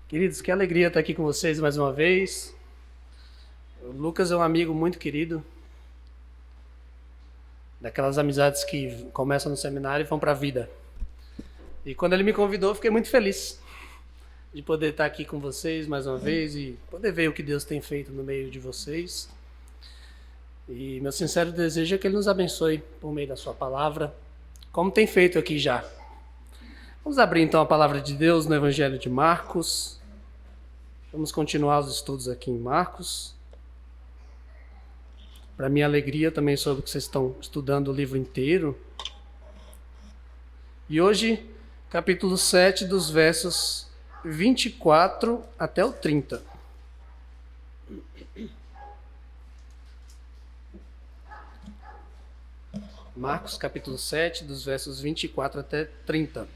Queridos, que alegria estar aqui com vocês mais uma vez. O Lucas é um amigo muito querido, daquelas amizades que começam no seminário e vão para a vida. E quando ele me convidou, eu fiquei muito feliz de poder estar aqui com vocês mais uma vez e poder ver o que Deus tem feito no meio de vocês. E meu sincero desejo é que Ele nos abençoe por meio da sua palavra, como tem feito aqui já. Vamos abrir então a palavra de Deus no Evangelho de Marcos. Vamos continuar os estudos aqui em Marcos. Para minha alegria, também soube que vocês estão estudando o livro inteiro. E hoje, capítulo 7, dos versos 24 até o 30. Marcos, capítulo 7, dos versos 24 até 30.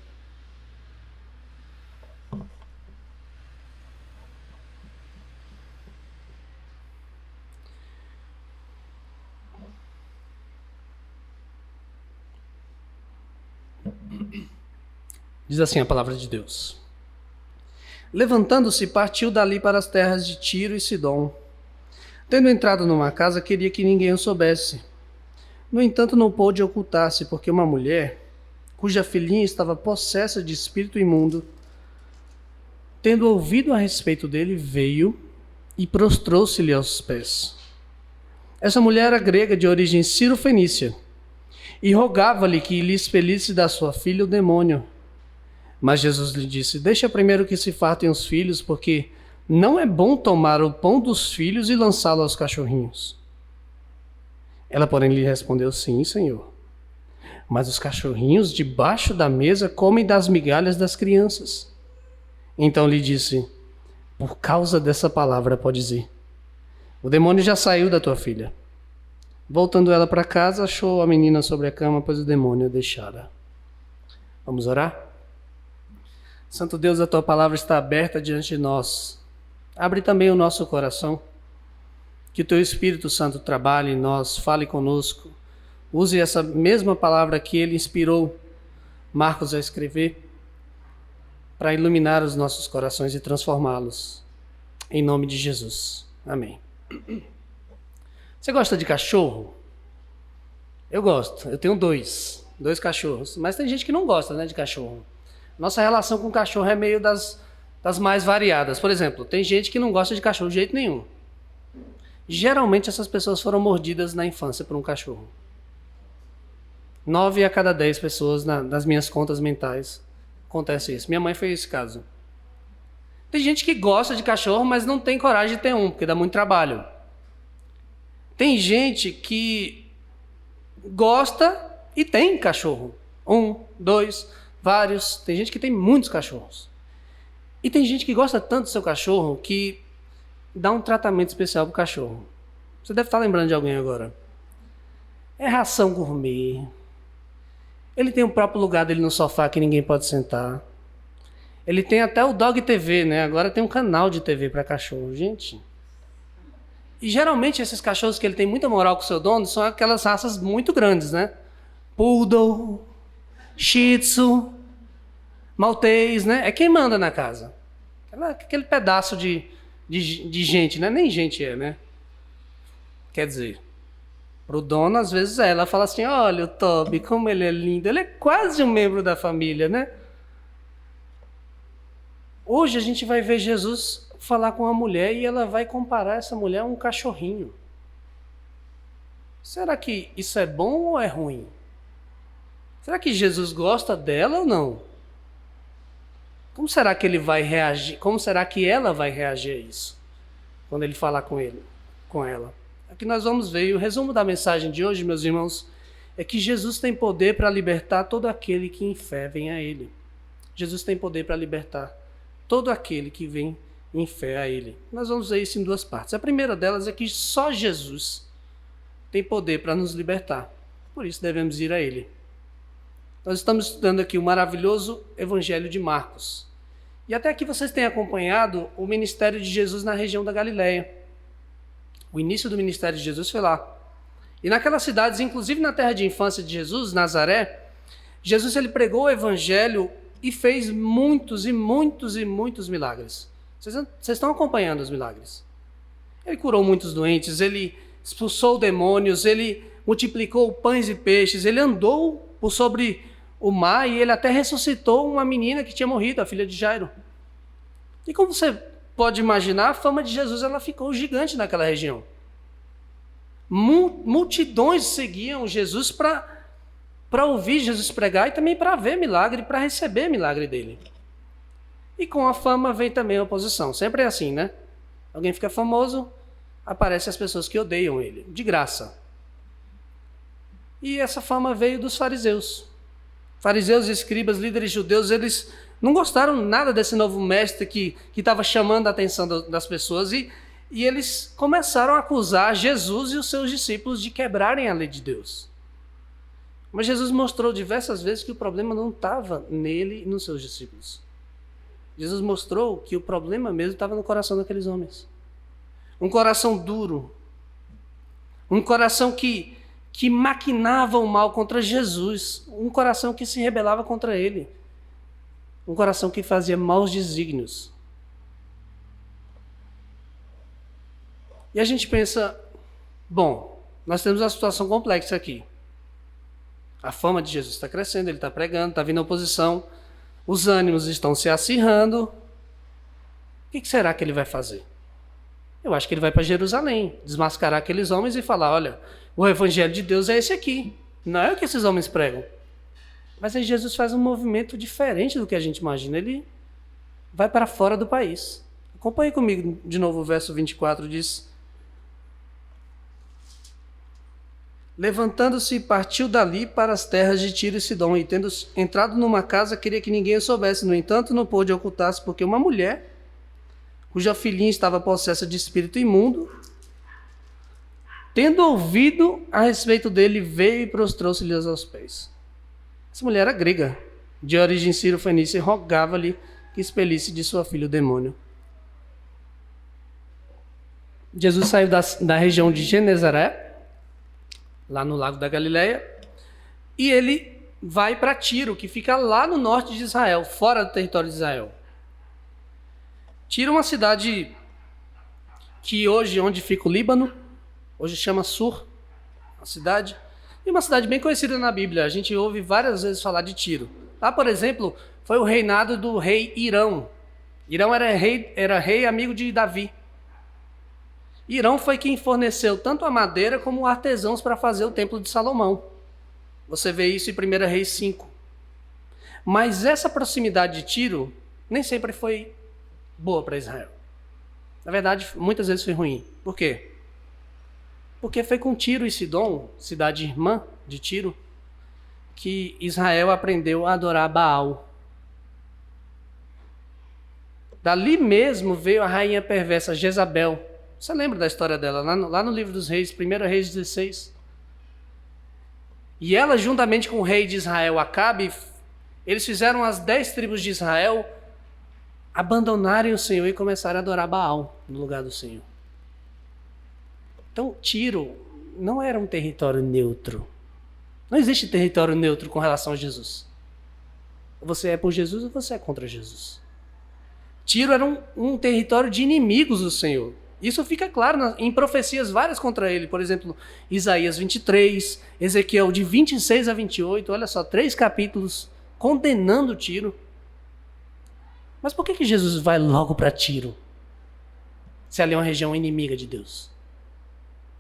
Diz assim a palavra de Deus. Levantando-se, partiu dali para as terras de Tiro e Sidom. Tendo entrado numa casa, queria que ninguém o soubesse. No entanto, não pôde ocultar-se, porque uma mulher, cuja filhinha estava possessa de espírito imundo, tendo ouvido a respeito dele, veio e prostrou-se-lhe aos pés. Essa mulher era grega de origem ciro-fenícia, e rogava-lhe que lhe expelisse da sua filha o demônio. Mas Jesus lhe disse: deixa primeiro que se fartem os filhos, porque não é bom tomar o pão dos filhos e lançá-lo aos cachorrinhos. Ela, porém, lhe respondeu: sim, Senhor. Mas os cachorrinhos debaixo da mesa comem das migalhas das crianças. Então lhe disse: por causa dessa palavra podes ir. O demônio já saiu da tua filha. Voltando ela para casa, achou a menina sobre a cama, pois o demônio a deixara. Vamos orar? Santo Deus, a tua palavra está aberta diante de nós. Abre também o nosso coração. Que o teu Espírito Santo trabalhe em nós, fale conosco. Use essa mesma palavra que ele inspirou Marcos a escrever para iluminar os nossos corações e transformá-los. Em nome de Jesus. Amém. Você gosta de cachorro? Eu gosto. Eu tenho dois cachorros. Mas tem gente que não gosta, né, de cachorro. Nossa relação com o cachorro é meio das mais variadas. Por exemplo, tem gente que não gosta de cachorro de jeito nenhum. Geralmente essas pessoas foram mordidas na infância por um cachorro. 9 a cada 10 pessoas nas minhas contas mentais acontece isso. Minha mãe foi esse caso. Tem gente que gosta de cachorro, mas não tem coragem de ter um, porque dá muito trabalho. Tem gente que gosta e tem cachorro. 1, 2... vários, tem gente que tem muitos cachorros. E tem gente que gosta tanto do seu cachorro que dá um tratamento especial pro cachorro. Você deve estar lembrando de alguém agora. É ração gourmet. Ele tem o próprio lugar dele no sofá que ninguém pode sentar. Ele tem até o Dog TV, né? Agora tem um canal de TV para cachorro, gente. E geralmente esses cachorros que ele tem muita moral com o seu dono são aquelas raças muito grandes, né? Poodle, Shih Tzu, Maltês, né? É quem manda na casa. Aquele pedaço de gente, né? Nem gente é, né? Quer dizer, pro dono, às vezes ela fala assim: olha o Toby, como ele é lindo. Ele é quase um membro da família, né? Hoje a gente vai ver Jesus falar com uma mulher e ela vai comparar essa mulher a um cachorrinho. Será que isso é bom ou é ruim? Será que Jesus gosta dela ou não? Como será que ele vai reagir? Como será que ela vai reagir a isso? Quando ele falar com ela. Aqui nós vamos ver. E o resumo da mensagem de hoje, meus irmãos, é que Jesus tem poder para libertar todo aquele que em fé vem a ele. Jesus tem poder para libertar todo aquele que vem em fé a ele. Nós vamos ver isso em duas partes. A primeira delas é que só Jesus tem poder para nos libertar. Por isso devemos ir a ele. Nós estamos estudando aqui o maravilhoso Evangelho de Marcos. E até aqui vocês têm acompanhado o ministério de Jesus na região da Galileia. O início do ministério de Jesus foi lá. E naquelas cidades, inclusive na terra de infância de Jesus, Nazaré, Jesus ele pregou o Evangelho e fez muitos e muitos e muitos milagres. Vocês estão acompanhando os milagres. Ele curou muitos doentes, ele expulsou demônios, ele multiplicou pães e peixes, ele andou por sobre o mar e ele até ressuscitou uma menina que tinha morrido, a filha de Jairo. E como você pode imaginar, a fama de Jesus ela ficou gigante naquela região. Multidões seguiam Jesus para ouvir Jesus pregar e também para ver milagre, para receber milagre dele. E com a fama vem também a oposição. Sempre é assim, né? Alguém fica famoso, aparecem as pessoas que odeiam ele, de graça. E essa fama veio dos fariseus. Fariseus e escribas, líderes judeus, eles não gostaram nada desse novo mestre que estava chamando a atenção das pessoas e eles começaram a acusar Jesus e os seus discípulos de quebrarem a lei de Deus. Mas Jesus mostrou diversas vezes que o problema não estava nele e nos seus discípulos. Jesus mostrou que o problema mesmo estava no coração daqueles homens. Um coração duro. Um coração que maquinava o mal contra Jesus. Um coração que se rebelava contra ele. Um coração que fazia maus desígnios. E a gente pensa, bom, nós temos uma situação complexa aqui. A fama de Jesus está crescendo, ele está pregando, está vindo a oposição, os ânimos estão se acirrando. O que será que ele vai fazer? Eu acho que ele vai para Jerusalém, desmascarar aqueles homens e falar, olha, o evangelho de Deus é esse aqui, não é o que esses homens pregam. Mas aí Jesus faz um movimento diferente do que a gente imagina, ele vai para fora do país. Acompanhe comigo de novo o verso 24, diz: levantando-se, partiu dali para as terras de Tiro e Sidom, e tendo entrado numa casa, queria que ninguém o soubesse. No entanto, não pôde ocultar-se, porque uma mulher, cuja filhinha estava possessa de espírito imundo, tendo ouvido a respeito dele, veio e prostrou-se-lhe aos pés. Essa mulher era grega, de origem sírio-fenícia, e rogava-lhe que expelisse de sua filha o demônio. Jesus saiu da região de Genezaré, lá no Lago da Galileia, e ele vai para Tiro, que fica lá no norte de Israel, fora do território de Israel. Tiro é uma cidade que hoje, onde fica o Líbano, hoje chama Sur, a cidade, e uma cidade bem conhecida na Bíblia. A gente ouve várias vezes falar de Tiro. Lá, por exemplo, foi o reinado do rei Irão. Irão era rei amigo de Davi. Irão foi quem forneceu tanto a madeira como artesãos para fazer o templo de Salomão. Você vê isso em 1 Reis 5. Mas essa proximidade de Tiro nem sempre foi boa para Israel. Na verdade, muitas vezes foi ruim. Por quê? Porque foi com Tiro e Sidom, cidade irmã de Tiro, que Israel aprendeu a adorar Baal. Dali mesmo veio a rainha perversa Jezabel. Você lembra da história dela? Lá no livro dos reis, 1 Reis 16. E ela, juntamente com o rei de Israel, Acabe, eles fizeram as 10 tribos de Israel abandonarem o Senhor e começarem a adorar Baal no lugar do Senhor. Então, Tiro não era um território neutro. Não existe território neutro com relação a Jesus. Ou você é por Jesus ou você é contra Jesus. Tiro era um território de inimigos do Senhor. Isso fica claro em profecias várias contra ele. Por exemplo, Isaías 23, Ezequiel de 26 a 28. Olha só, 3 capítulos condenando Tiro. Mas por que Jesus vai logo para Tiro? Se ali é uma região inimiga de Deus.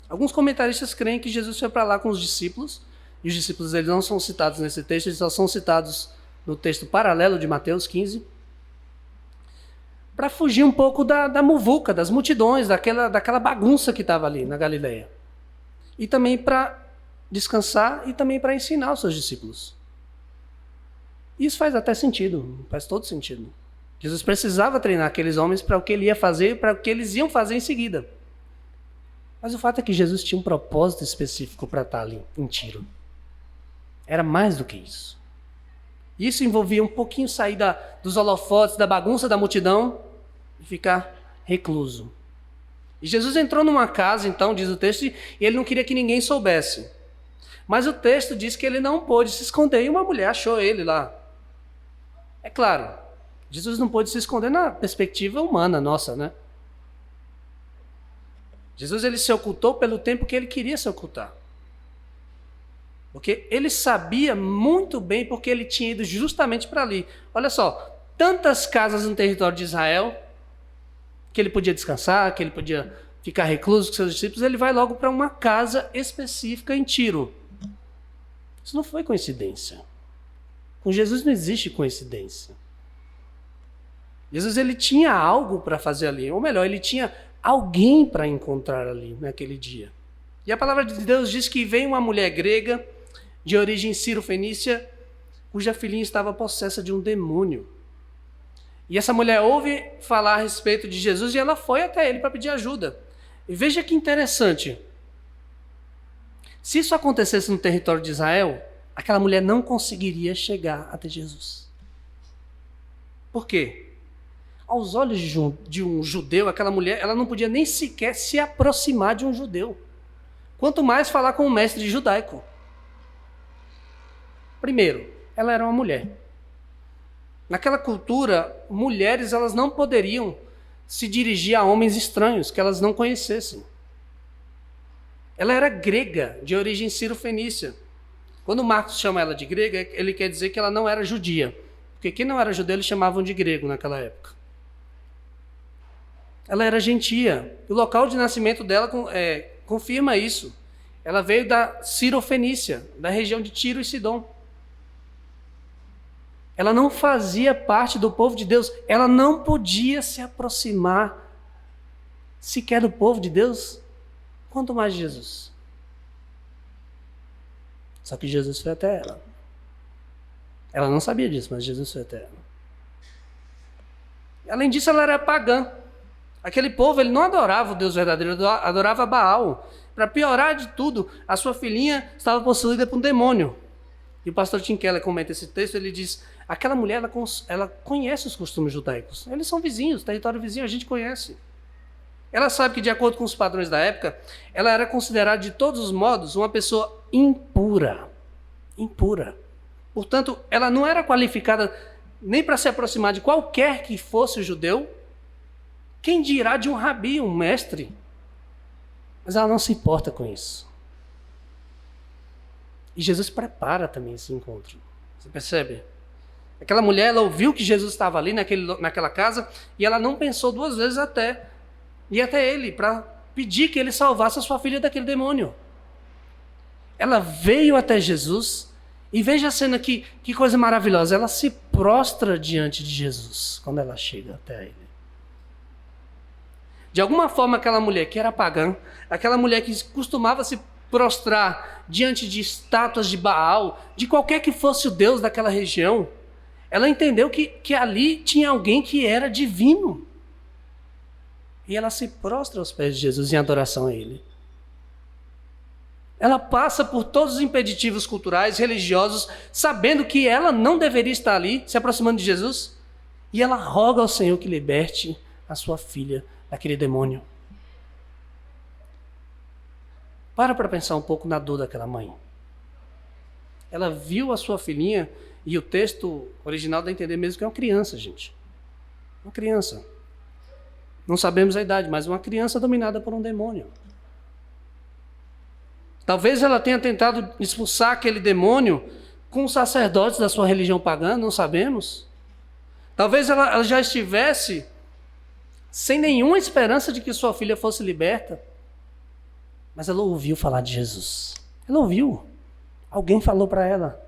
Alguns comentaristas creem que Jesus foi para lá com os discípulos. E os discípulos eles não são citados nesse texto, eles só são citados no texto paralelo de Mateus 15. Para fugir um pouco da muvuca, das multidões, daquela bagunça que estava ali na Galileia. E também para descansar e também para ensinar os seus discípulos. Isso faz até sentido, faz todo sentido. Jesus precisava treinar aqueles homens para o que ele ia fazer, para o que eles iam fazer em seguida. Mas o fato é que Jesus tinha um propósito específico para estar ali em Tiro. Era mais do que isso. Isso envolvia um pouquinho sair dos holofotes, da bagunça da multidão e ficar recluso. E Jesus entrou numa casa, então, diz o texto, e ele não queria que ninguém soubesse. Mas o texto diz que ele não pôde se esconder e uma mulher achou ele lá. É claro, Jesus não pôde se esconder na perspectiva humana nossa, né? Jesus ele se ocultou pelo tempo que ele queria se ocultar. Porque ele sabia muito bem porque ele tinha ido justamente para ali. Olha só, tantas casas no território de Israel que ele podia descansar, que ele podia ficar recluso com seus discípulos, ele vai logo para uma casa específica em Tiro. Isso não foi coincidência. Com Jesus não existe coincidência. Jesus ele tinha algo para fazer ali, ou melhor, ele tinha alguém para encontrar ali naquele dia. E a palavra de Deus diz que veio uma mulher grega de origem sírio-fenícia, cuja filhinha estava possessa de um demônio. E essa mulher ouve falar a respeito de Jesus e ela foi até ele para pedir ajuda. E veja que interessante. Se isso acontecesse no território de Israel, aquela mulher não conseguiria chegar até Jesus. Por quê? Aos olhos de um judeu, aquela mulher ela não podia nem sequer se aproximar de um judeu. Quanto mais falar com um mestre judaico. Primeiro, ela era uma mulher. Naquela cultura, mulheres elas não poderiam se dirigir a homens estranhos que elas não conhecessem. Ela era grega, de origem sírio-fenícia. Quando Marcos chama ela de grega, ele quer dizer que ela não era judia. Porque quem não era judeu, eles chamavam de grego naquela época. Ela era gentia. O local de nascimento dela confirma isso. Ela veio da Sírio-Fenícia, da região de Tiro e Sidom. Ela não fazia parte do povo de Deus. Ela não podia se aproximar sequer do povo de Deus, quanto mais de Jesus. Só que Jesus foi até ela. Ela não sabia disso, mas Jesus foi até ela. Além disso, ela era pagã. Aquele povo ele não adorava o Deus verdadeiro, adorava Baal. Para piorar de tudo, a sua filhinha estava possuída por um demônio. E o pastor Tim Keller comenta esse texto, ele diz, aquela mulher ela conhece os costumes judaicos. Eles são vizinhos, território vizinho, a gente conhece. Ela sabe que, de acordo com os padrões da época, ela era considerada, de todos os modos, uma pessoa impura. Impura. Portanto, ela não era qualificada nem para se aproximar de qualquer que fosse o judeu, quem dirá de um rabi, um mestre. Mas ela não se importa com isso. E Jesus prepara também esse encontro. Você percebe? Aquela mulher, ela ouviu que Jesus estava ali naquela casa e ela não pensou duas vezes até ir até ele para pedir que ele salvasse a sua filha daquele demônio. Ela veio até Jesus e veja a cena que coisa maravilhosa. Ela se prostra diante de Jesus quando ela chega até ele. De alguma forma, aquela mulher que era pagã, aquela mulher que costumava se prostrar diante de estátuas de Baal, de qualquer que fosse o Deus daquela região, ela entendeu que ali tinha alguém que era divino. E ela se prostra aos pés de Jesus em adoração a ele. Ela passa por todos os impeditivos culturais, religiosos, sabendo que ela não deveria estar ali, se aproximando de Jesus, e ela roga ao Senhor que liberte a sua filha daquele demônio. Para pensar um pouco na dor daquela mãe. Ela viu a sua filhinha, e o texto original dá a entender mesmo que é uma criança, gente. Uma criança. Não sabemos a idade, mas uma criança dominada por um demônio. Talvez ela tenha tentado expulsar aquele demônio com os sacerdotes da sua religião pagã, não sabemos. Talvez ela já estivesse sem nenhuma esperança de que sua filha fosse liberta. Mas ela ouviu falar de Jesus. Ela ouviu. Alguém falou para ela.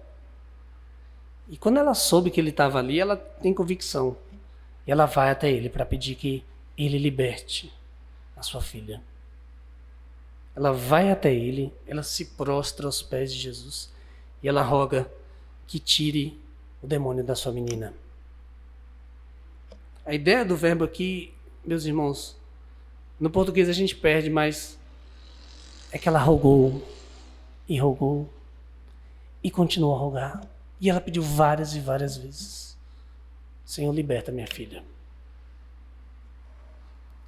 E quando ela soube que ele estava ali, ela tem convicção. E ela vai até ele para pedir que ele liberte a sua filha. Ela vai até ele, ela se prostra aos pés de Jesus e ela roga que tire o demônio da sua menina. A ideia do verbo aqui, meus irmãos, no português a gente perde, mas é que ela rogou e continuou a rogar. E ela pediu várias e várias vezes: Senhor, liberta minha filha.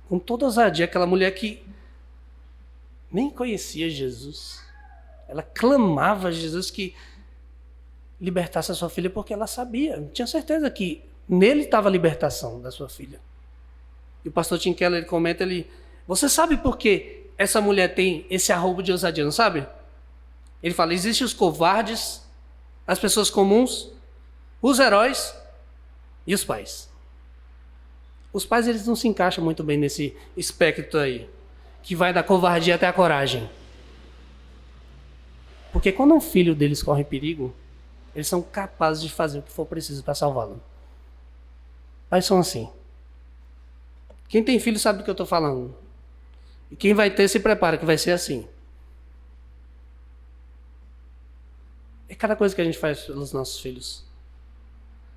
Com toda ousadia, aquela mulher que nem conhecia Jesus, ela clamava a Jesus que libertasse a sua filha porque ela sabia, tinha certeza que Nele estava a libertação da sua filha. E o pastor Tim Keller, ele comenta, você sabe por que essa mulher tem esse arrobo de ousadia, não sabe? Ele fala, existem os covardes, as pessoas comuns, os heróis e os pais. Os pais, eles não se encaixam muito bem nesse espectro aí, que vai da covardia até a coragem. Porque quando um filho deles corre perigo, eles são capazes de fazer o que for preciso para salvá-lo. Pais são assim. Quem tem filho sabe do que eu estou falando. E quem vai ter, se prepara, que vai ser assim. É cada coisa que a gente faz pelos nossos filhos.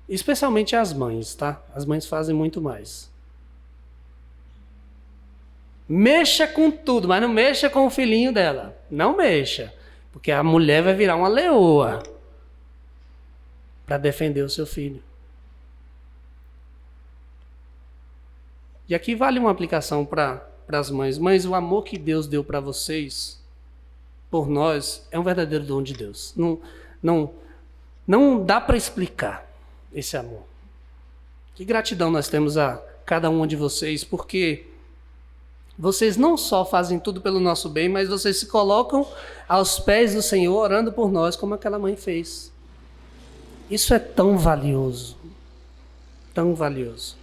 Especialmente as mães, tá? As mães fazem muito mais. Mexa com tudo, mas não mexa com o filhinho dela. Não mexa. Porque a mulher vai virar uma leoa para defender o seu filho. E aqui vale uma aplicação para as mães. Mães, o amor que Deus deu para vocês, por nós, é um verdadeiro dom de Deus. Não dá para explicar esse amor. Que gratidão nós temos a cada uma de vocês, porque vocês não só fazem tudo pelo nosso bem, mas vocês se colocam aos pés do Senhor, orando por nós, como aquela mãe fez. Isso é tão valioso. Tão valioso.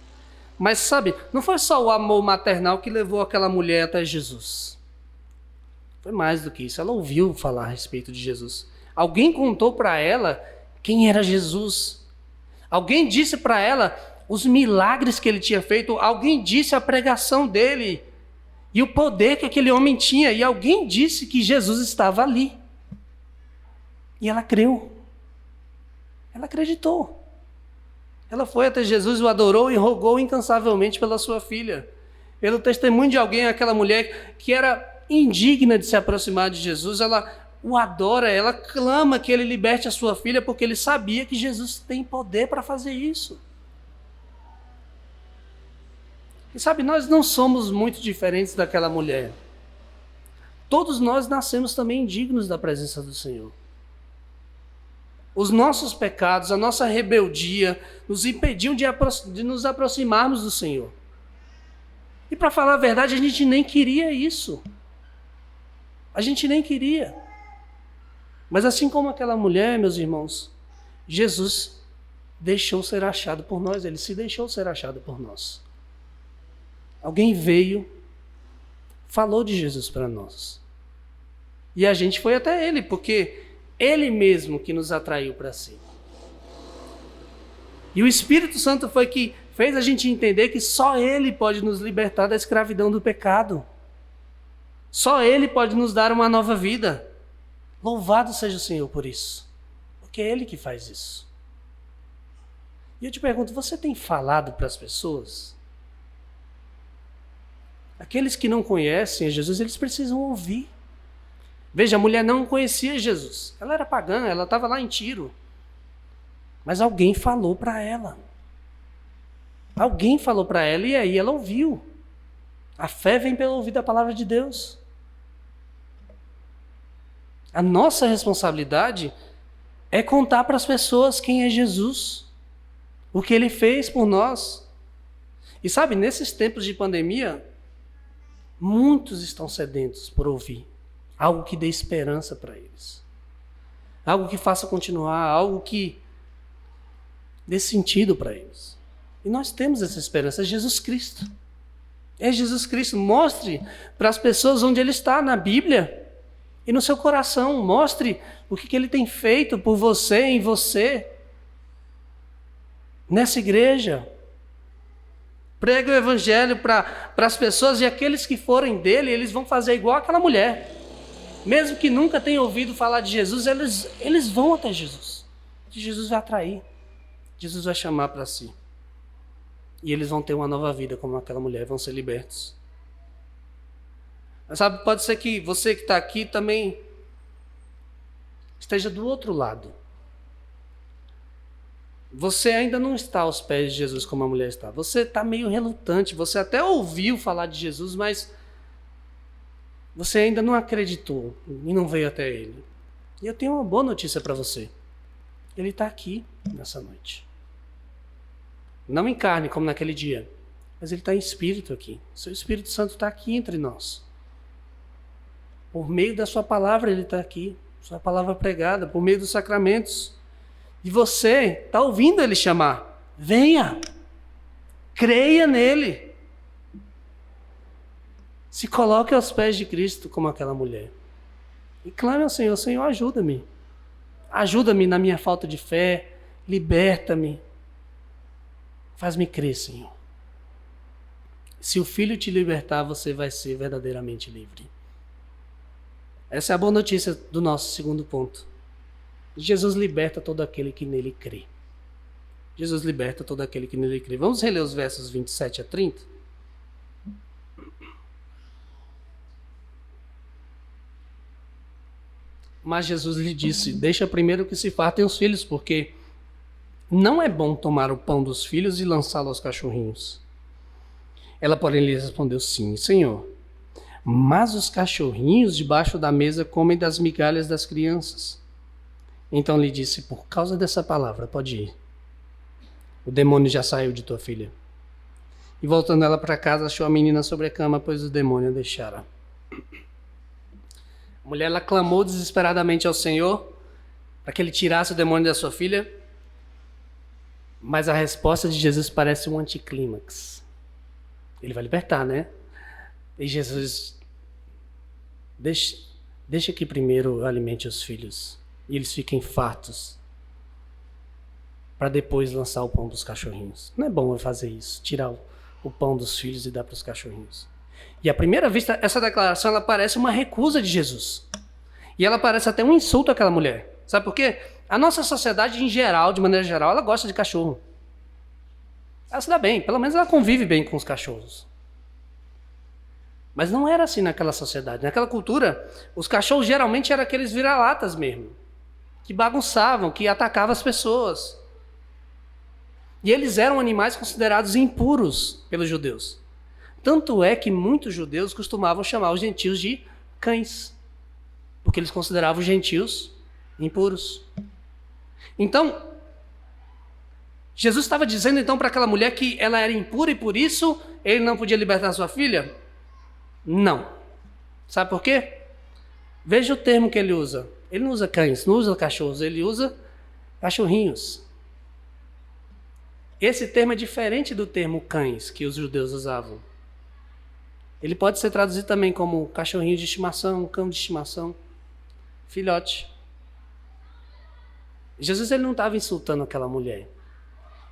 Mas sabe, não foi só o amor maternal que levou aquela mulher até Jesus. Foi mais do que isso. Ela ouviu falar a respeito de Jesus. Alguém contou para ela quem era Jesus. Alguém disse para ela os milagres que ele tinha feito. Alguém disse a pregação dele e o poder que aquele homem tinha. E alguém disse que Jesus estava ali. E ela creu. Ela acreditou. Ela foi até Jesus, o adorou e rogou incansavelmente pela sua filha. Pelo testemunho de alguém, aquela mulher que era indigna de se aproximar de Jesus, ela o adora, ela clama que ele liberte a sua filha, porque ele sabia que Jesus tem poder para fazer isso. E sabe, nós não somos muito diferentes daquela mulher. Todos nós nascemos também indignos da presença do Senhor. Os nossos pecados, a nossa rebeldia, nos impediam de nos aproximarmos do Senhor. E para falar a verdade, a gente nem queria isso. A gente nem queria. Mas assim como aquela mulher, meus irmãos, Jesus deixou ser achado por nós, ele se deixou ser achado por nós. Alguém veio, falou de Jesus para nós. E a gente foi até ele, porque ele mesmo que nos atraiu para si. E o Espírito Santo foi que fez a gente entender que só ele pode nos libertar da escravidão do pecado. Só ele pode nos dar uma nova vida. Louvado seja o Senhor por isso. Porque é ele que faz isso. E eu te pergunto, você tem falado para as pessoas? Aqueles que não conhecem Jesus, eles precisam ouvir. Veja, a mulher não conhecia Jesus. Ela era pagã, ela estava lá em Tiro. Mas alguém falou para ela. Alguém falou para ela e aí ela ouviu. A fé vem pelo ouvir da palavra de Deus. A nossa responsabilidade é contar para as pessoas quem é Jesus. O que ele fez por nós. E sabe, nesses tempos de pandemia, muitos estão sedentos por ouvir. Algo que dê esperança para eles. Algo que faça continuar, algo que dê sentido para eles. E nós temos essa esperança, é Jesus Cristo. É Jesus Cristo. Mostre para as pessoas onde ele está na Bíblia e no seu coração. Mostre o que ele tem feito por você, em você, nessa igreja. Pregue o evangelho para as pessoas e aqueles que forem dele, eles vão fazer igual aquela mulher. Mesmo que nunca tenham ouvido falar de Jesus, eles vão até Jesus. E Jesus vai atrair. Jesus vai chamar para si. E eles vão ter uma nova vida como aquela mulher, vão ser libertos. Mas sabe, pode ser que você que está aqui também esteja do outro lado. Você ainda não está aos pés de Jesus como a mulher está. Você está meio relutante, você até ouviu falar de Jesus, mas você ainda não acreditou e não veio até ele. E eu tenho uma boa notícia para você. Ele está aqui nessa noite. Não em carne, como naquele dia, mas ele está em espírito aqui. Seu Espírito Santo está aqui entre nós. Por meio da sua palavra ele está aqui. Sua palavra pregada, por meio dos sacramentos. E você está ouvindo ele chamar. Venha. Creia nele. Se coloque aos pés de Cristo como aquela mulher. E clame ao Senhor, Senhor, ajuda-me. Ajuda-me na minha falta de fé. Liberta-me. Faz-me crer, Senhor. Se o Filho te libertar, você vai ser verdadeiramente livre. Essa é a boa notícia do nosso segundo ponto. Jesus liberta todo aquele que nele crê. Jesus liberta todo aquele que nele crê. Vamos reler os versos 27 a 30? Mas Jesus lhe disse, deixa primeiro que se fartem os filhos, porque não é bom tomar o pão dos filhos e lançá-lo aos cachorrinhos. Ela, porém, lhe respondeu, sim, Senhor. Mas os cachorrinhos debaixo da mesa comem das migalhas das crianças. Então lhe disse, por causa dessa palavra, pode ir. O demônio já saiu de tua filha. E voltando ela para casa, achou a menina sobre a cama, pois o demônio a deixara. A mulher ela clamou desesperadamente ao Senhor para que ele tirasse o demônio da sua filha. Mas a resposta de Jesus parece um anticlímax. Ele vai libertar, né? E Jesus, deixa que primeiro eu alimente os filhos e eles fiquem fartos, para depois lançar o pão dos cachorrinhos. Não é bom eu fazer isso, tirar o pão dos filhos e dar para os cachorrinhos. E à primeira vista, essa declaração ela parece uma recusa de Jesus. E ela parece até um insulto àquela mulher. Sabe por quê? A nossa sociedade em geral, de maneira geral, ela gosta de cachorro. Ela se dá bem, pelo menos ela convive bem com os cachorros. Mas não era assim naquela sociedade. Naquela cultura, os cachorros geralmente eram aqueles vira-latas mesmo, que bagunçavam, que atacavam as pessoas. E eles eram animais considerados impuros pelos judeus. Tanto é que muitos judeus costumavam chamar os gentios de cães, porque eles consideravam os gentios impuros. Então, Jesus estava dizendo então para aquela mulher que ela era impura e por isso ele não podia libertar sua filha? Não. Sabe por quê? Veja o termo que ele usa. Ele não usa cães, não usa cachorros, ele usa cachorrinhos. Esse termo é diferente do termo cães que os judeus usavam. Ele pode ser traduzido também como cachorrinho de estimação, cão de estimação, filhote. Jesus ele não estava insultando aquela mulher.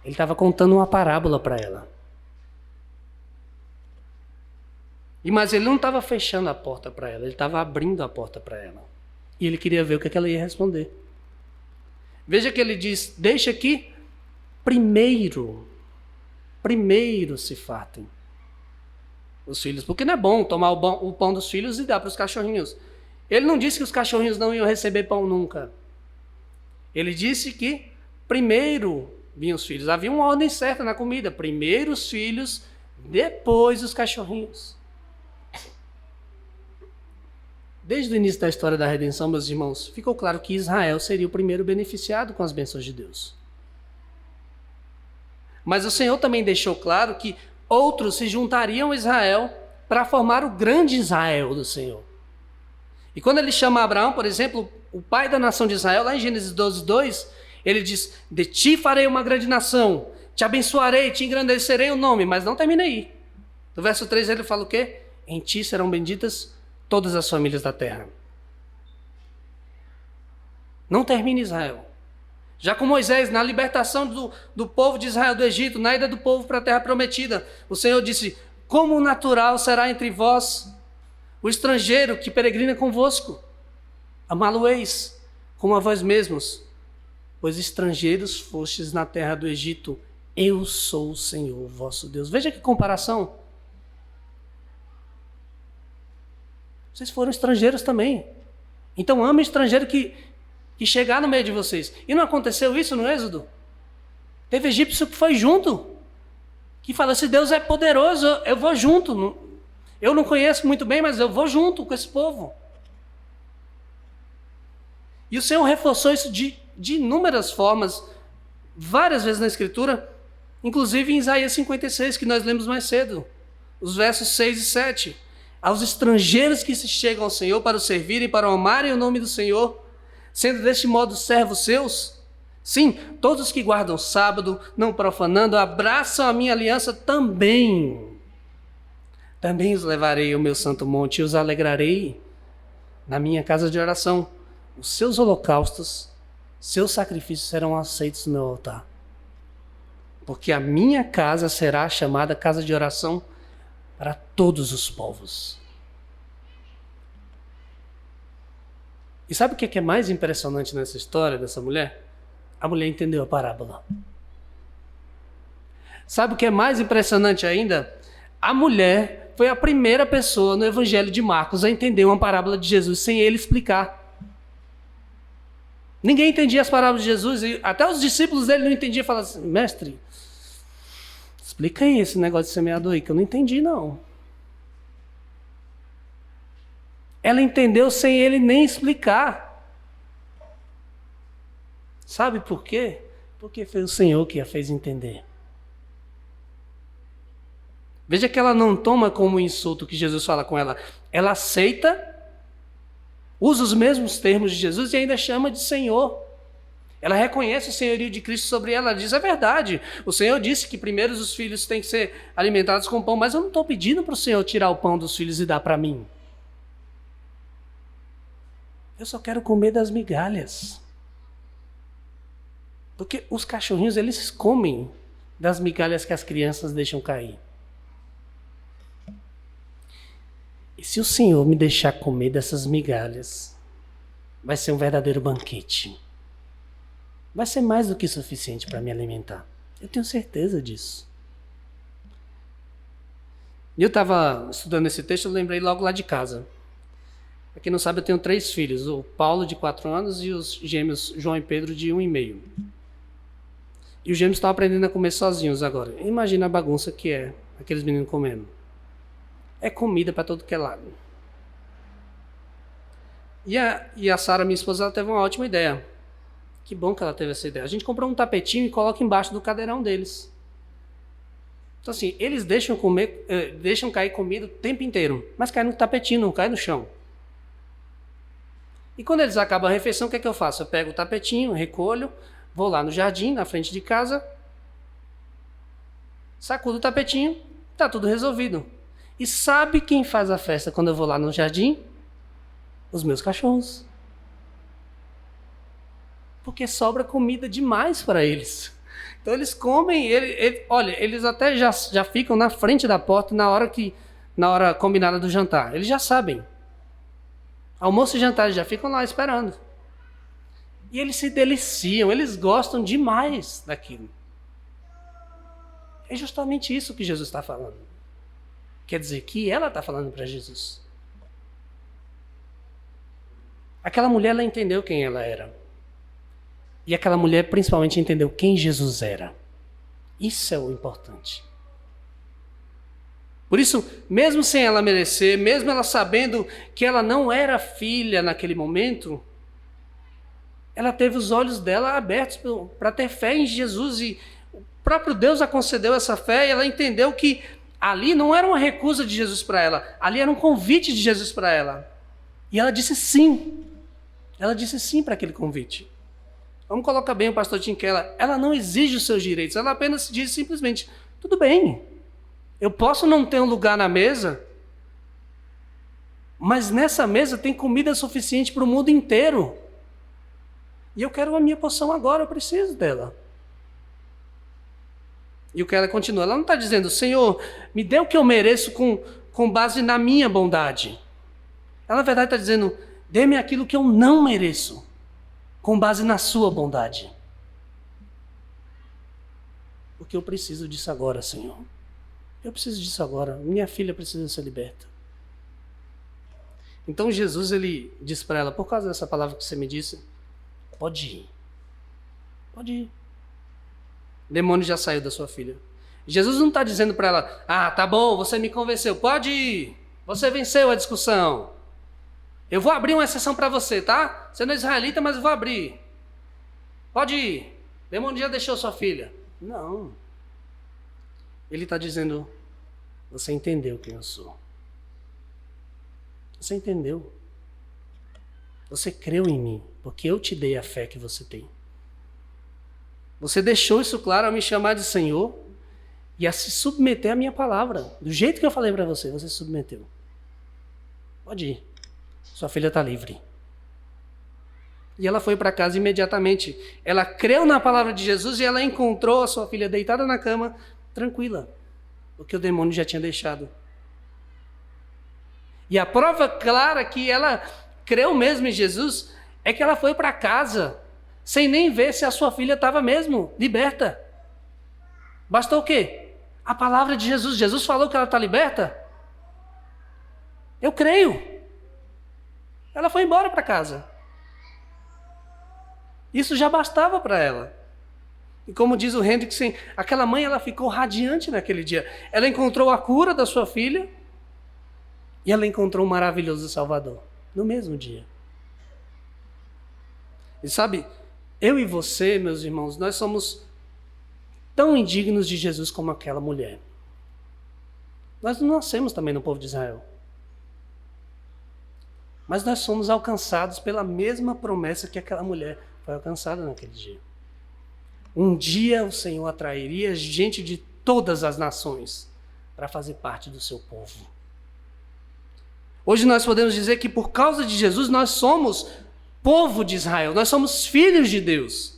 Ele estava contando uma parábola para ela. Mas ele não estava fechando a porta para ela, ele estava abrindo a porta para ela. E ele queria ver o que ela ia responder. Veja que ele diz, deixa que primeiro se fartem os filhos. Porque não é bom tomar o pão dos filhos e dar para os cachorrinhos. Ele não disse que os cachorrinhos não iam receber pão nunca. Ele disse que primeiro vinham os filhos. Havia uma ordem certa na comida. Primeiro os filhos, depois os cachorrinhos. Desde o início da história da redenção, meus irmãos, ficou claro que Israel seria o primeiro beneficiado com as bênçãos de Deus. Mas o Senhor também deixou claro que outros se juntariam a Israel para formar o grande Israel do Senhor. E quando ele chama Abraão, por exemplo, o pai da nação de Israel, lá em Gênesis 12:2, ele diz, de ti farei uma grande nação, te abençoarei, te engrandecerei o nome, mas não termina aí. No verso 3 ele fala o quê? Em ti serão benditas todas as famílias da terra. Não termina Israel. Já com Moisés, na libertação do povo de Israel do Egito, na ida do povo para a terra prometida, o Senhor disse, como natural será entre vós o estrangeiro que peregrina convosco. Amá-lo-eis como a vós mesmos, pois estrangeiros fostes na terra do Egito, eu sou o Senhor vosso Deus. Veja que comparação. Vocês foram estrangeiros também. Então ame o estrangeiro que chegar no meio de vocês. E não aconteceu isso no Êxodo? Teve egípcio que foi junto. Que fala, se Deus é poderoso, eu vou junto. Eu não conheço muito bem, mas eu vou junto com esse povo. E o Senhor reforçou isso de inúmeras formas, várias vezes na Escritura. Inclusive em Isaías 56, que nós lemos mais cedo, os versos 6 e 7. Aos estrangeiros que se chegam ao Senhor para o servirem, para o amarem o nome do Senhor, sendo deste modo servos seus. Sim, todos que guardam o sábado, não profanando, abraçam a minha aliança também. Também os levarei ao meu santo monte e os alegrarei na minha casa de oração. Os seus holocaustos, seus sacrifícios serão aceitos no meu altar. Porque a minha casa será chamada casa de oração para todos os povos. E sabe o que é mais impressionante nessa história dessa mulher? A mulher entendeu a parábola. Sabe o que é mais impressionante ainda? A mulher foi a primeira pessoa no Evangelho de Marcos a entender uma parábola de Jesus sem ele explicar. Ninguém entendia as parábolas de Jesus, e até os discípulos dele não entendiam. Falavam assim, mestre, explica aí esse negócio de semeador aí, que eu não entendi não. Ela entendeu sem ele nem explicar. Sabe por quê? Porque foi o Senhor que a fez entender. Veja que ela não toma como insulto que Jesus fala com ela. Ela aceita, usa os mesmos termos de Jesus e ainda chama de Senhor. Ela reconhece o senhorio de Cristo sobre ela. Ela diz, é verdade, o Senhor disse que primeiro os filhos têm que ser alimentados com pão, mas eu não estou pedindo para o Senhor tirar o pão dos filhos e dar para mim. Eu só quero comer das migalhas. Porque os cachorrinhos, eles comem das migalhas que as crianças deixam cair. E se o Senhor me deixar comer dessas migalhas, vai ser um verdadeiro banquete. Vai ser mais do que suficiente para me alimentar. Eu tenho certeza disso. E eu estava estudando esse texto, eu lembrei logo lá de casa. Para quem não sabe, eu tenho 3 filhos. O Paulo, de 4 anos, e os gêmeos João e Pedro, de 1,5. E os gêmeos estão aprendendo a comer sozinhos agora. Imagina a bagunça que é aqueles meninos comendo. É comida para todo que é lado. E a Sara, minha esposa, ela teve uma ótima ideia. Que bom que ela teve essa ideia. A gente comprou um tapetinho e coloca embaixo do cadeirão deles. Então assim, eles deixam cair comida o tempo inteiro, mas cai no tapetinho, não cai no chão. E quando eles acabam a refeição, o que é que eu faço? Eu pego o tapetinho, recolho, vou lá no jardim, na frente de casa, sacudo o tapetinho, está tudo resolvido. E sabe quem faz a festa quando eu vou lá no jardim? Os meus cachorros. Porque sobra comida demais para eles. Então eles comem, olha, eles até já ficam na frente da porta na hora combinada do jantar. Eles já sabem. Almoço e jantar, eles já ficam lá esperando. E eles se deliciam, eles gostam demais daquilo. É justamente isso que Jesus está falando. Quer dizer, que ela está falando para Jesus. Aquela mulher, ela entendeu quem ela era. E aquela mulher, principalmente, entendeu quem Jesus era. Isso é o importante. Por isso, mesmo sem ela merecer, mesmo ela sabendo que ela não era filha naquele momento, ela teve os olhos dela abertos para ter fé em Jesus. E o próprio Deus a concedeu essa fé e ela entendeu que ali não era uma recusa de Jesus para ela, ali era um convite de Jesus para ela. E ela disse sim. Ela disse sim para aquele convite. Vamos colocar bem o pastor Tim Keller. Ela não exige os seus direitos, ela apenas diz simplesmente, tudo bem, eu posso não ter um lugar na mesa, mas nessa mesa tem comida suficiente para o mundo inteiro. E eu quero a minha porção agora, eu preciso dela. E o Keller continua, ela não está dizendo, Senhor, me dê o que eu mereço com base na minha bondade. Ela, na verdade, está dizendo, dê-me aquilo que eu não mereço, com base na sua bondade. Porque eu preciso disso agora, Senhor. Eu preciso disso agora. Minha filha precisa ser liberta. Então Jesus, ele diz para ela, por causa dessa palavra que você me disse, pode ir. Pode ir. O demônio já saiu da sua filha. Jesus não está dizendo para ela, tá bom, você me convenceu, pode ir. Você venceu a discussão. Eu vou abrir uma exceção para você, tá? Você não é israelita, mas eu vou abrir. Pode ir. O demônio já deixou sua filha. Não. Ele está dizendo, você entendeu quem eu sou. Você entendeu. Você creu em mim, porque eu te dei a fé que você tem. Você deixou isso claro ao me chamar de Senhor e a se submeter à minha palavra. Do jeito que eu falei para você, você se submeteu. Pode ir. Sua filha está livre. E ela foi para casa imediatamente. Ela creu na palavra de Jesus e ela encontrou a sua filha deitada na cama, tranquila, porque o demônio já tinha deixado. E a prova clara que ela creu mesmo em Jesus é que ela foi para casa sem nem ver se a sua filha estava mesmo liberta. Bastou o quê? A palavra de Jesus. Jesus falou que ela está liberta? Eu creio. Ela foi embora para casa. Isso já bastava para ela. E como diz o Hendrickson, aquela mãe ela ficou radiante naquele dia. Ela encontrou a cura da sua filha e ela encontrou um maravilhoso Salvador no mesmo dia. E sabe, eu e você, meus irmãos, nós somos tão indignos de Jesus como aquela mulher. Nós não nascemos também no povo de Israel. Mas nós somos alcançados pela mesma promessa que aquela mulher foi alcançada naquele dia. Um dia o Senhor atrairia gente de todas as nações para fazer parte do seu povo. Hoje nós podemos dizer que por causa de Jesus nós somos povo de Israel, nós somos filhos de Deus.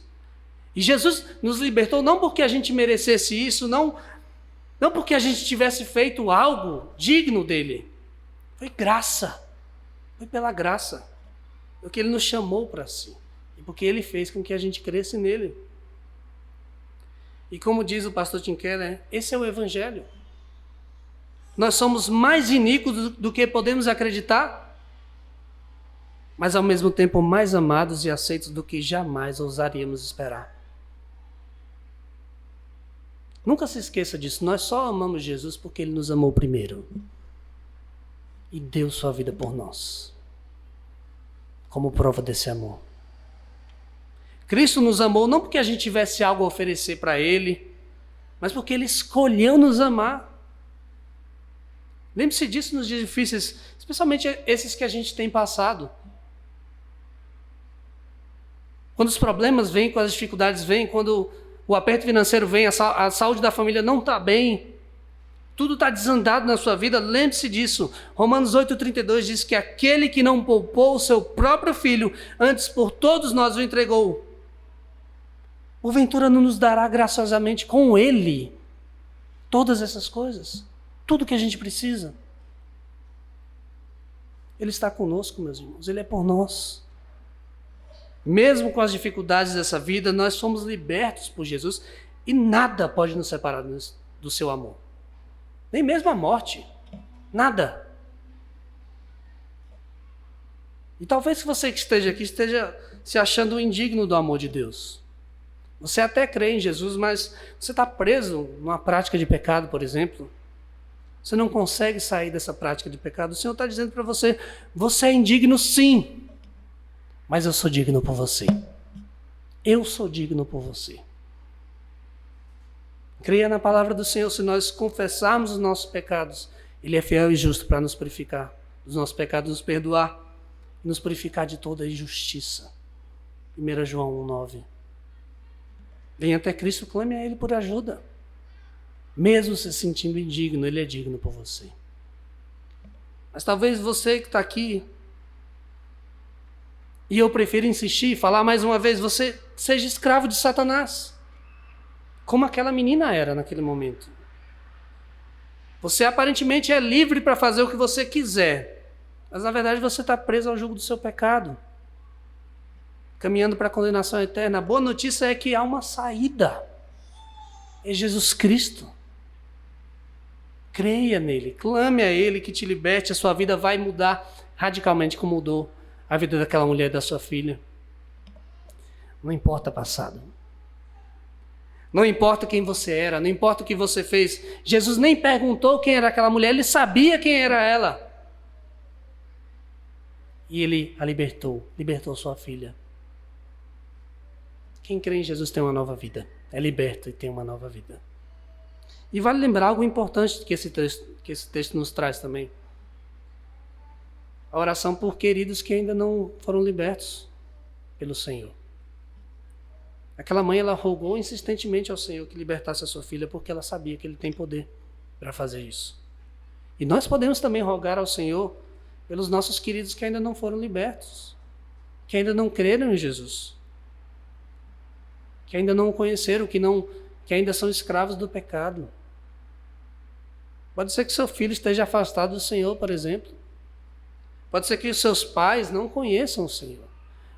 E Jesus nos libertou não porque a gente merecesse isso, não porque a gente tivesse feito algo digno dele. Foi graça, foi pela graça, porque ele nos chamou para si e porque ele fez com que a gente cresça nele. E como diz o pastor Tim Keller, esse é o evangelho. Nós somos mais iníquos do que podemos acreditar, mas ao mesmo tempo mais amados e aceitos do que jamais ousaríamos esperar. Nunca se esqueça disso, nós só amamos Jesus porque ele nos amou primeiro e deu sua vida por nós, como prova desse amor. Cristo nos amou não porque a gente tivesse algo a oferecer para ele, mas porque ele escolheu nos amar. Lembre-se disso nos dias difíceis, especialmente esses que a gente tem passado. Quando os problemas vêm, quando as dificuldades vêm, quando o aperto financeiro vem, a saúde da família não está bem, tudo está desandado na sua vida, lembre-se disso. Romanos 8,32 diz que aquele que não poupou o seu próprio filho, antes por todos nós o entregou, porventura não nos dará graciosamente com ele todas essas coisas, tudo que a gente precisa. Ele está conosco, meus irmãos, ele é por nós. Mesmo com as dificuldades dessa vida, nós somos libertos por Jesus e nada pode nos separar do seu amor. Nem mesmo a morte. Nada. E talvez você que esteja aqui esteja se achando indigno do amor de Deus. Você até crê em Jesus, mas você está preso numa prática de pecado, por exemplo. Você não consegue sair dessa prática de pecado. O Senhor está dizendo para você, você é indigno sim. Mas eu sou digno por você. Eu sou digno por você. Creia na palavra do Senhor. Se nós confessarmos os nossos pecados, ele é fiel e justo para nos purificar dos nossos pecados, nos perdoar e nos purificar de toda injustiça. 1 João 1,9. Venha até Cristo, clame a ele por ajuda. Mesmo se sentindo indigno, ele é digno por você. Mas talvez você que está aqui, e eu prefiro insistir e falar mais uma vez, você seja escravo de Satanás, como aquela menina era naquele momento. Você aparentemente é livre para fazer o que você quiser, mas na verdade você está preso ao jugo do seu pecado, caminhando para a condenação eterna. A boa notícia é que há uma saída, é Jesus Cristo. Creia nele, clame a ele que te liberte, a sua vida vai mudar radicalmente como mudou a vida daquela mulher e da sua filha. Não importa o passado. Não importa quem você era, não importa o que você fez. Jesus nem perguntou quem era aquela mulher, ele sabia quem era ela. E ele a libertou sua filha. Quem crê em Jesus tem uma nova vida, é liberto e tem uma nova vida. E vale lembrar algo importante que esse texto nos traz também. A oração por queridos que ainda não foram libertos pelo Senhor. Aquela mãe, ela rogou insistentemente ao Senhor que libertasse a sua filha, porque ela sabia que Ele tem poder para fazer isso. E nós podemos também rogar ao Senhor pelos nossos queridos que ainda não foram libertos, que ainda não creram em Jesus, que ainda não o conheceram, que ainda são escravos do pecado. Pode ser que seu filho esteja afastado do Senhor, por exemplo. Pode ser que os seus pais não conheçam o Senhor.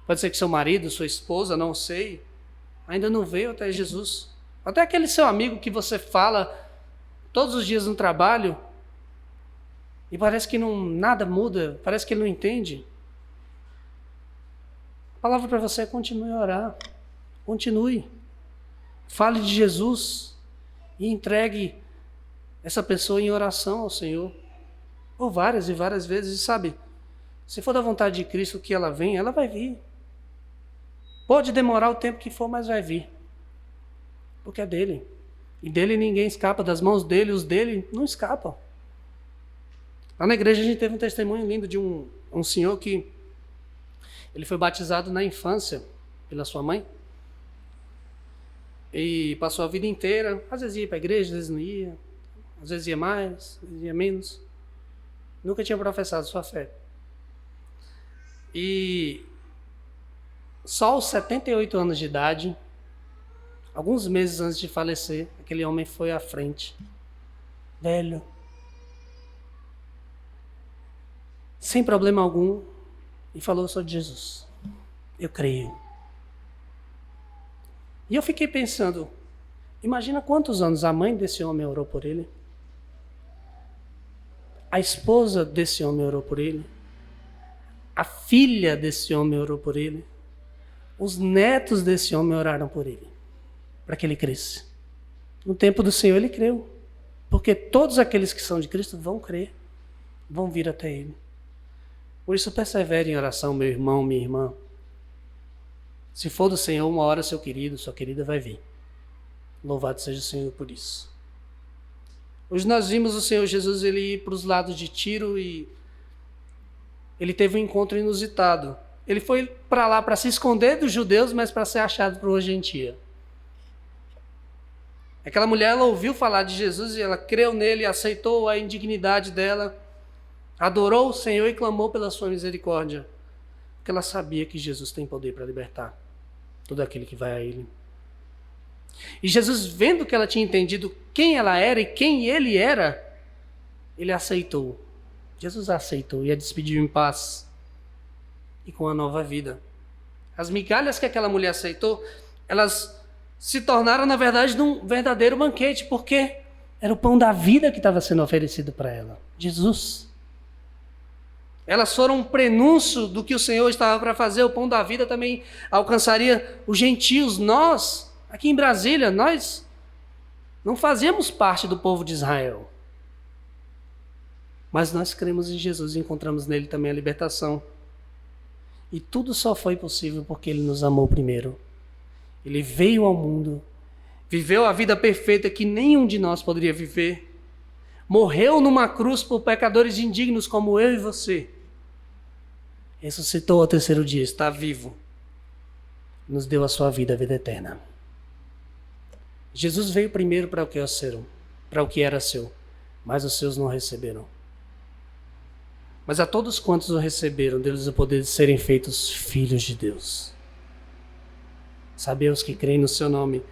Pode ser que seu marido, sua esposa, não sei, ainda não veio até Jesus. Até aquele seu amigo que você fala todos os dias no trabalho e parece que nada muda, parece que ele não entende. A palavra para você é: continue a orar. Continue. Fale de Jesus e entregue essa pessoa em oração ao Senhor. Por várias e várias vezes. E sabe, se for da vontade de Cristo que ela venha, ela vai vir. Pode demorar o tempo que for, mas vai vir. Porque é dele. E dele ninguém escapa, das mãos dele, os dele não escapam. Lá na igreja a gente teve um testemunho lindo de um senhor que ele foi batizado na infância pela sua mãe. E passou a vida inteira, às vezes ia para a igreja, às vezes não ia. Às vezes ia mais, às vezes ia menos. Nunca tinha professado sua fé. E só aos 78 anos de idade, alguns meses antes de falecer, aquele homem foi à frente, velho, sem problema algum, e falou: eu sou de Jesus, eu creio. E eu fiquei pensando, imagina quantos anos a mãe desse homem orou por ele, a esposa desse homem orou por ele, a filha desse homem orou por ele, os netos desse homem oraram por ele, para que ele cresça. No tempo do Senhor ele creu, porque todos aqueles que são de Cristo vão crer, vão vir até ele. Por isso persevere em oração, meu irmão, minha irmã. Se for do Senhor, uma hora seu querido, sua querida vai vir. Louvado seja o Senhor por isso. Hoje nós vimos o Senhor Jesus ele ir para os lados de Tiro e ele teve um encontro inusitado. Ele foi para lá para se esconder dos judeus, mas para ser achado por uma gentia. Aquela mulher, ela ouviu falar de Jesus e ela creu nele, aceitou a indignidade dela, adorou o Senhor e clamou pela sua misericórdia, porque ela sabia que Jesus tem poder para libertar todo aquele que vai a ele. E Jesus, vendo que ela tinha entendido quem ela era e quem ele era, ele aceitou. Jesus a aceitou e a despediu em paz e com a nova vida. As migalhas que aquela mulher aceitou, elas se tornaram, na verdade, num verdadeiro banquete, porque era o pão da vida que estava sendo oferecido para ela, Jesus. Elas foram um prenúncio do que o Senhor estava para fazer. O pão da vida também alcançaria os gentios. Nós, aqui em Brasília, nós não fazemos parte do povo de Israel. Mas nós cremos em Jesus e encontramos nele também a libertação. E tudo só foi possível porque ele nos amou primeiro. Ele veio ao mundo, viveu a vida perfeita que nenhum de nós poderia viver. Morreu numa cruz por pecadores indignos como eu e você. Ressuscitou ao terceiro dia, está vivo. Nos deu a sua vida, a vida eterna. Jesus veio primeiro para o que era seu, mas os seus não receberam. Mas a todos quantos o receberam, deu-lhes o poder de serem feitos filhos de Deus. Sabe, os que creem no seu nome.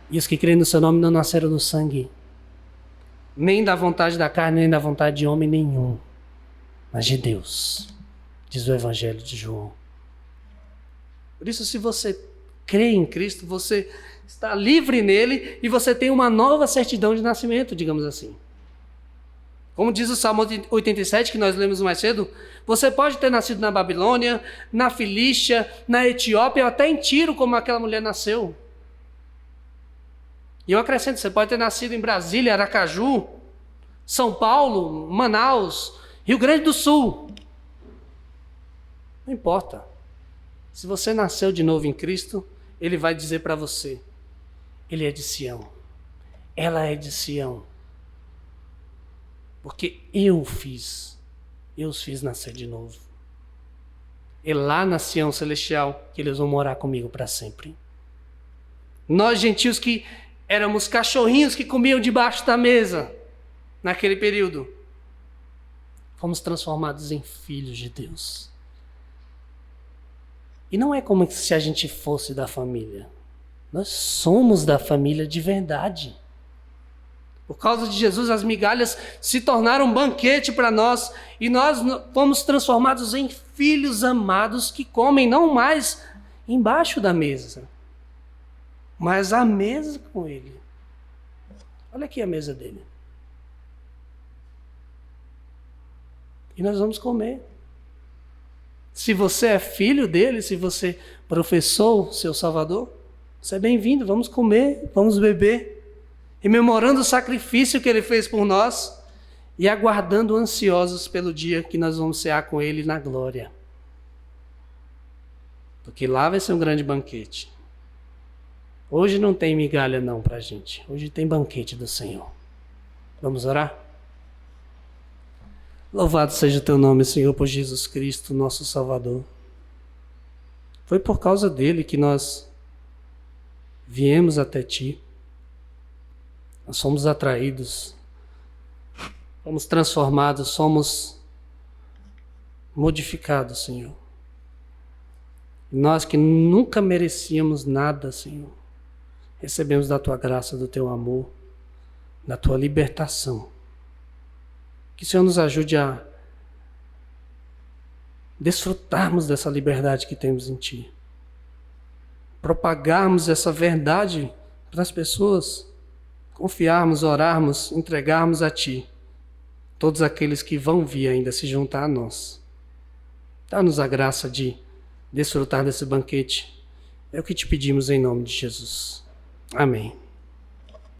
E os que creem no seu nome não nasceram do sangue, nem da vontade da carne, nem da vontade de homem nenhum, mas de Deus, diz o Evangelho de João. Por isso, se você crê em Cristo, você está livre nele e você tem uma nova certidão de nascimento, digamos assim. Como diz o Salmo 87, que nós lemos mais cedo, você pode ter nascido na Babilônia, na Filístia, na Etiópia, ou até em Tiro, como aquela mulher nasceu. E eu acrescento, você pode ter nascido em Brasília, Aracaju, São Paulo, Manaus, Rio Grande do Sul. Não importa. Se você nasceu de novo em Cristo, Ele vai dizer para você, Ele é de Sião, ela é de Sião. Porque eu os fiz nascer de novo. E lá na Sião celestial que eles vão morar comigo para sempre. Nós gentios que éramos cachorrinhos que comiam debaixo da mesa naquele período, fomos transformados em filhos de Deus. E não é como se a gente fosse da família. Nós somos da família de verdade. Por causa de Jesus, as migalhas se tornaram um banquete para nós e nós fomos transformados em filhos amados que comem não mais embaixo da mesa, mas à mesa com Ele. Olha aqui a mesa dele. E nós vamos comer. Se você é filho dele, se você professou seu Salvador, você é bem-vindo, vamos comer, vamos beber. Rememorando o sacrifício que Ele fez por nós e aguardando ansiosos pelo dia que nós vamos cear com Ele na glória. Porque lá vai ser um grande banquete. Hoje não tem migalha não para a gente. Hoje tem banquete do Senhor. Vamos orar? Louvado seja o Teu nome, Senhor, por Jesus Cristo, nosso Salvador. Foi por causa dele que nós viemos até Ti. Nós somos atraídos, somos transformados, somos modificados, Senhor. Nós que nunca merecíamos nada, Senhor, recebemos da Tua graça, do Teu amor, da Tua libertação. Que o Senhor nos ajude a desfrutarmos dessa liberdade que temos em Ti. Propagarmos essa verdade para as pessoas. Confiarmos, orarmos, entregarmos a Ti todos aqueles que vão vir ainda se juntar a nós. Dá-nos a graça de desfrutar desse banquete. É o que te pedimos em nome de Jesus. Amém.